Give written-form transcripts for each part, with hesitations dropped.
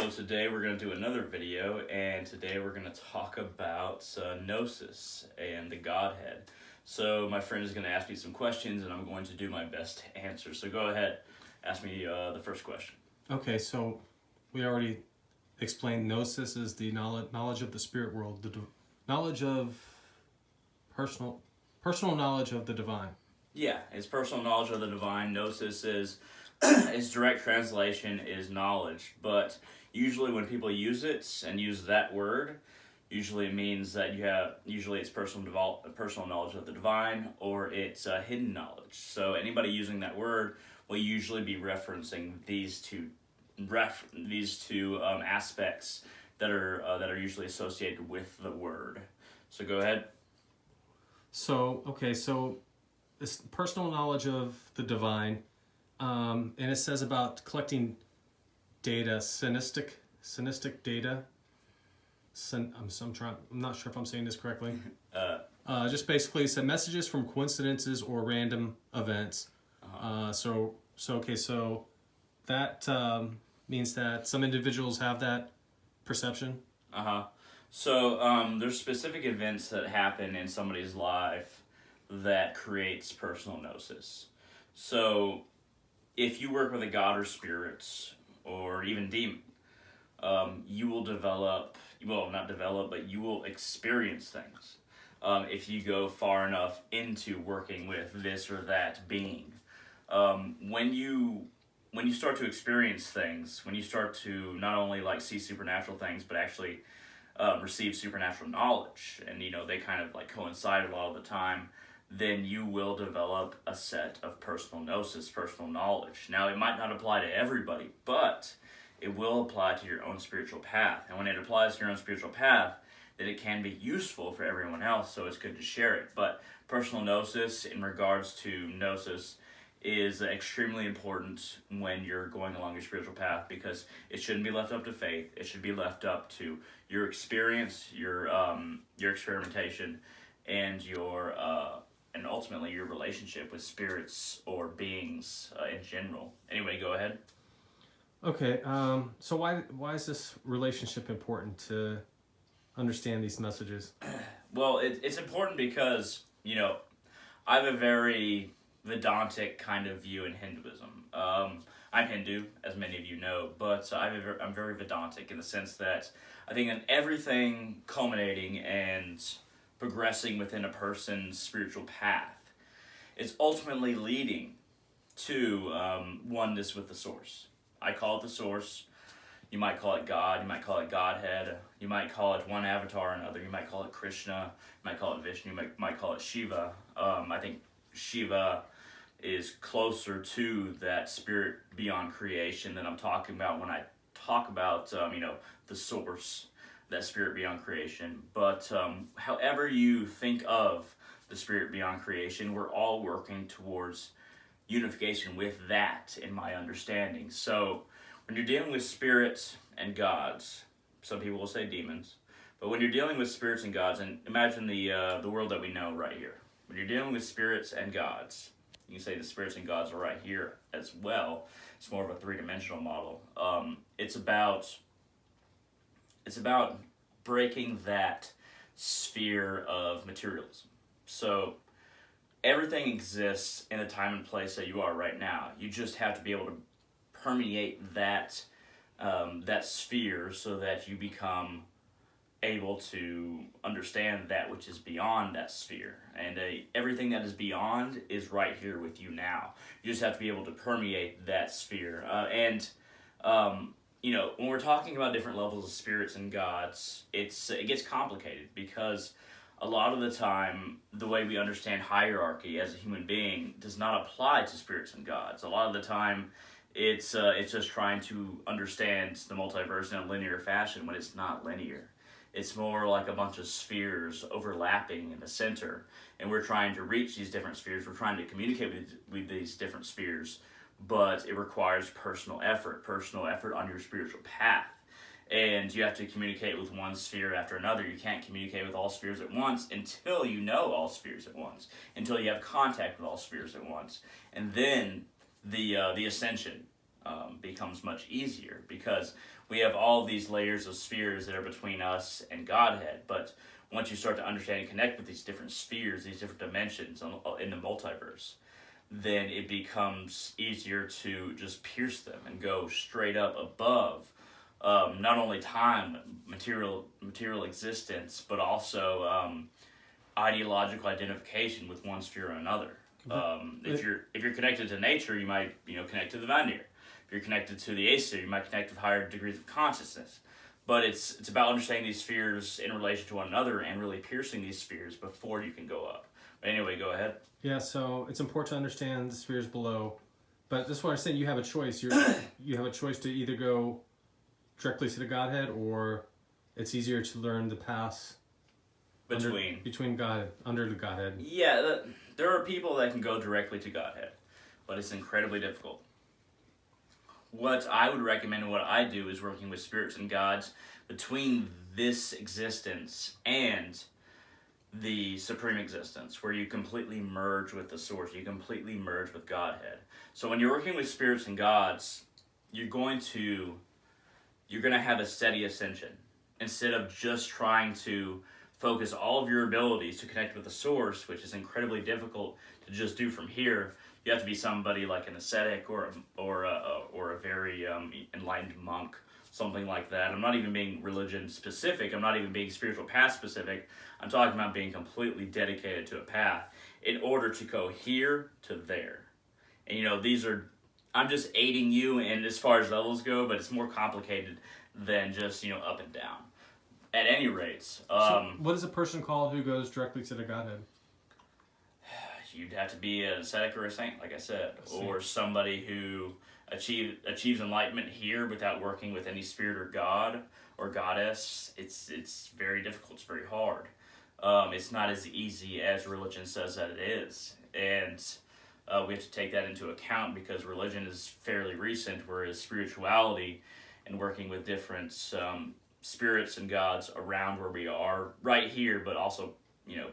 So today we're going to do another video, and today we're going to talk about Gnosis and the Godhead. So my friend is going to ask me some questions, and I'm going to do my best to answer. So go ahead, ask me the first question. Okay, so we already explained Gnosis is the knowledge of the spirit world, the knowledge of personal knowledge of the divine. Yeah, it's personal knowledge of the divine. Gnosis is its direct translation is knowledge, but usually when people use it and use that word, usually it means that usually it's personal knowledge of the divine, or it's hidden knowledge. So anybody using that word will usually be referencing these two aspects that are usually associated with the word. So go ahead. So this personal knowledge of the divine, and it says about collecting data, synestic data. I'm not sure if I'm saying this correctly. Just basically, said messages from coincidences or random events. So that means that some individuals have that perception. So there's specific events that happen in somebody's life that creates personal gnosis. So if you work with a god or spirits or even demon, you will you will experience things if you go far enough into working with this or that being. When you start to experience things, when you start to not only see supernatural things, but actually receive supernatural knowledge, and they kind of coincide a lot of the time, then you will develop a set of personal gnosis, personal knowledge. Now, it might not apply to everybody, but it will apply to your own spiritual path. And when it applies to your own spiritual path, then it can be useful for everyone else, so it's good to share it. But personal gnosis, in regards to gnosis, is extremely important when you're going along your spiritual path, because it shouldn't be left up to faith. It should be left up to your experience, your experimentation, and and ultimately your relationship with spirits or beings in general. Anyway, go ahead. Okay, so why is this relationship important to understand these messages? Well, it's important because, I have a very Vedantic kind of view in Hinduism. I'm Hindu, as many of you know, but I'm very Vedantic in the sense that I think in everything culminating and progressing within a person's spiritual path, it's ultimately leading to oneness with the source. I call it the source. You might call it God. You might call it Godhead. You might call it one avatar or another. You might call it Krishna. You might call it Vishnu. You might call it Shiva. I think Shiva is closer to that spirit beyond creation that I'm talking about when I talk about the source, that spirit beyond creation. But however you think of the spirit beyond creation, we're all working towards unification with that, in my understanding. So when you're dealing with spirits and gods, some people will say demons, but when you're dealing with spirits and gods, and imagine the world that we know right here. When you're dealing with spirits and gods, you can say the spirits and gods are right here as well. It's more of a three-dimensional model. It's about breaking that sphere of materialism. So everything exists in the time and place that you are right now. You just have to be able to permeate that sphere so that you become able to understand that which is beyond that sphere. And everything that is beyond is right here with you now. You just have to be able to permeate that sphere. When we're talking about different levels of spirits and gods, it gets complicated, because a lot of the time, the way we understand hierarchy as a human being does not apply to spirits and gods. A lot of the time, it's just trying to understand the multiverse in a linear fashion when it's not linear. It's more like a bunch of spheres overlapping in the center, and we're trying to reach these different spheres. We're trying to communicate with these different spheres, but it requires personal effort on your spiritual path. And you have to communicate with one sphere after another. You can't communicate with all spheres at once until you know all spheres at once, until you have contact with all spheres at once. And then the ascension becomes much easier because we have all these layers of spheres that are between us and Godhead. But once you start to understand and connect with these different spheres, these different dimensions in the multiverse, then it becomes easier to just pierce them and go straight up above not only time, material existence, but also ideological identification with one sphere or another. If you're connected to nature, you might connect to the Vanir. If you're connected to the Aesir, you might connect with higher degrees of consciousness. But it's about understanding these spheres in relation to one another and really piercing these spheres before you can go up. But anyway, go ahead. Yeah, so it's important to understand the spheres below. But this is what I'm saying, you have a choice. You have a choice to either go directly to the Godhead, or it's easier to learn the paths between God, under the Godhead. Yeah, there are people that can go directly to Godhead, but it's incredibly difficult. What I would recommend and what I do is working with spirits and gods between this existence and the supreme existence, where you completely merge with the source, you completely merge with Godhead. So when you're working with spirits and gods, you're going to have a steady ascension. Instead of just trying to focus all of your abilities to connect with the source, which is incredibly difficult to just do from here, you have to be somebody like an ascetic or a very enlightened monk, something like that. I'm not even being religion specific. I'm not even being spiritual path specific. I'm talking about being completely dedicated to a path in order to go here to there. And I'm just aiding you in as far as levels go, but it's more complicated than just up and down. At any rate, so what is a person called who goes directly to the Godhead? You'd have to be an ascetic or a saint, like I said, or somebody who achieves enlightenment here without working with any spirit or god or goddess. It's very difficult. It's very hard. It's not as easy as religion says that it is, and we have to take that into account because religion is fairly recent, whereas spirituality and working with different spirits and gods around where we are right here, but also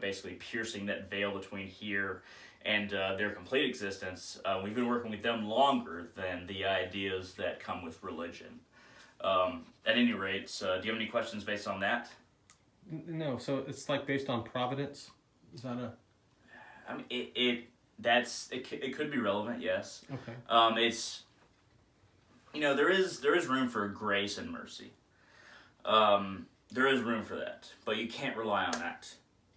basically piercing that veil between here and their complete existence. We've been working with them longer than the ideas that come with religion. At any rate, do you have any questions based on that? No, so it's like based on providence? Is that a... I mean, it could be relevant, yes. Okay. It's, there is room for grace and mercy. There is room for that, but you can't rely on that.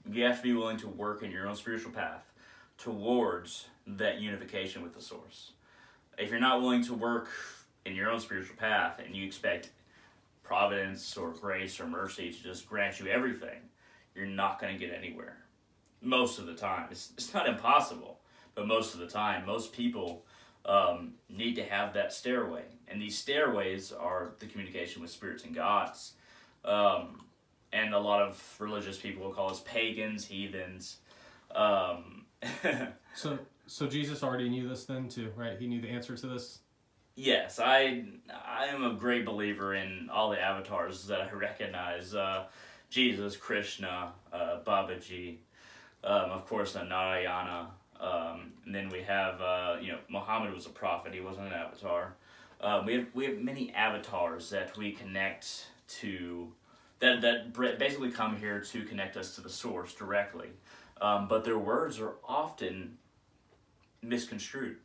You have to be willing to work in your own spiritual path towards that unification with the source. If you're not willing to work in your own spiritual path and you expect providence or grace or mercy to just grant you everything, you're not going to get anywhere. Most of the time. It's not impossible, but most of the time. Most people need to have that stairway. And these stairways are the communication with spirits and gods. And a lot of religious people will call us pagans, heathens. So Jesus already knew this then too, right? He knew the answer to this? Yes, I am a great believer in all the avatars that I recognize. Jesus, Krishna, Babaji, of course, Narayana. And then we have, Muhammad was a prophet. He wasn't an avatar. We have many avatars that we connect to, that basically come here to connect us to the source directly. But their words are often misconstrued.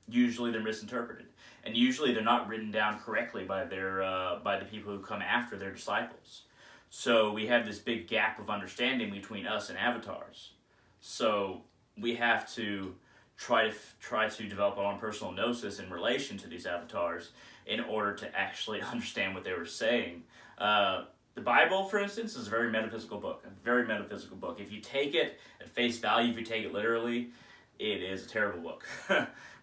Usually they're misinterpreted. And usually they're not written down correctly by the people who come after their disciples. So we have this big gap of understanding between us and avatars. So we have to try to develop our own personal gnosis in relation to these avatars in order to actually understand what they were saying. The Bible, for instance, is a very metaphysical book. If you take it at face value, if you take it literally, it is a terrible book.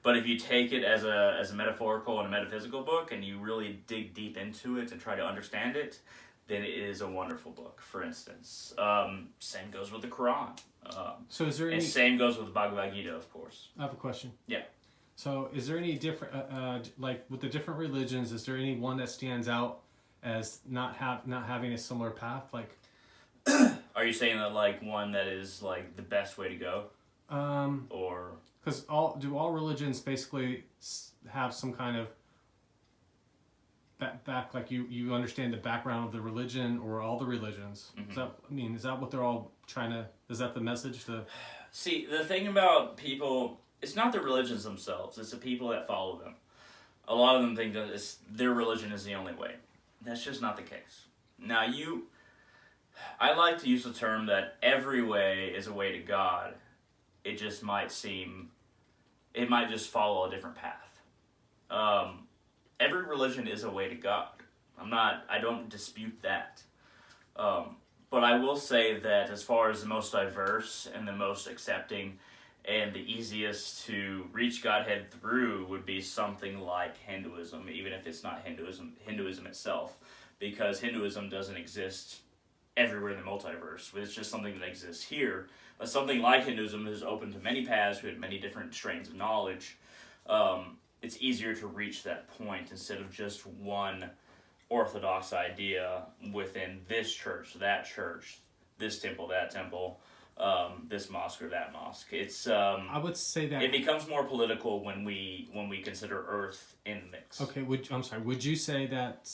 But if you take it as a metaphorical and a metaphysical book, and you really dig deep into it and try to understand it, then it is a wonderful book. For instance, same goes with the Quran. So is there any... And same goes with the Bhagavad Gita, of course. I have a question. Yeah. So is there any different, like with the different religions, is there any one that stands out as not having a similar path? Like, are you saying that like one that is like the best way to go? Or because all religions basically have some kind of back like you understand the background of the religion or all the religions. Is that what they're all trying to? Is that the message? See, the thing about people, it's not the religions themselves; it's the people that follow them. A lot of them think that their religion is the only way. That's just not the case. Now, I like to use the term that every way is a way to God. It just might just follow a different path. Every religion is a way to God. I don't dispute that. But I will say that as far as the most diverse and the most accepting and the easiest to reach Godhead through would be something like Hinduism, even if it's not Hinduism itself, because Hinduism doesn't exist everywhere in the multiverse. It's just something that exists here. But something like Hinduism is open to many paths with many different strains of knowledge. It's easier to reach that point instead of just one orthodox idea within this church, this temple, that temple, this mosque or that mosque. It's I would say that it becomes more political when we consider Earth in the mix. Okay, would you say that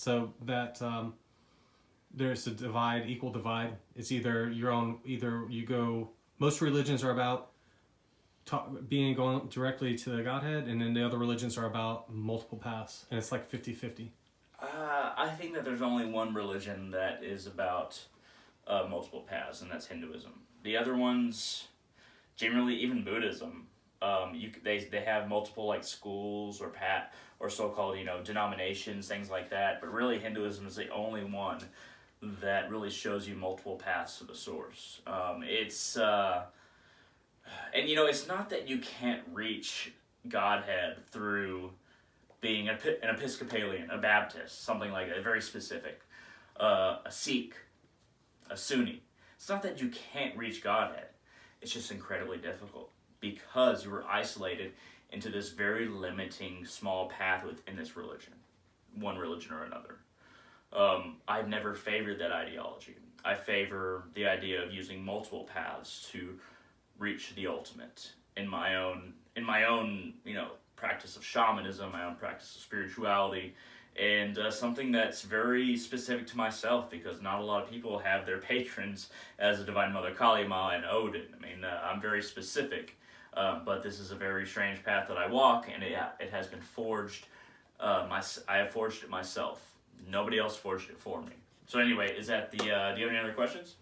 there's a equal divide? It's either you go. Most religions are about going directly to the Godhead, and then the other religions are about multiple paths, and it's like 50-50. I think that there's only one religion that is about multiple paths, and that's Hinduism. The other ones, generally, even Buddhism, they have multiple like schools or so-called denominations, things like that. But really, Hinduism is the only one that really shows you multiple paths to the source. It's not that you can't reach Godhead through being an Episcopalian, a Baptist, something like that, very specific, a Sikh, a Sunni. It's not that you can't reach Godhead. It's just incredibly difficult because you were isolated into this very limiting small path within this religion, one religion or another. I've never favored that ideology. I favor the idea of using multiple paths to reach the ultimate in my own practice of shamanism, my own practice of spirituality, and something that's very specific to myself because not a lot of people have their patrons as the Divine Mother Kali Ma and Odin. I'm very specific, but this is a very strange path that I walk, and it has been forged. I have forged it myself. Nobody else forged it for me. So anyway, is that do you have any other questions?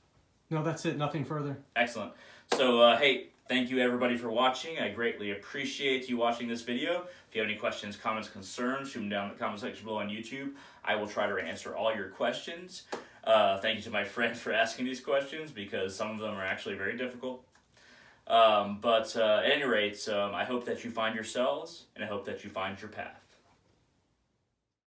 No, that's it. Nothing further. Excellent. So, hey, thank you everybody for watching. I greatly appreciate you watching this video. If you have any questions, comments, concerns, shoot them down in the comment section below on YouTube. I will try to answer all your questions. Thank you to my friend for asking these questions because some of them are actually very difficult. But at any rate, I hope that you find yourselves and I hope that you find your path.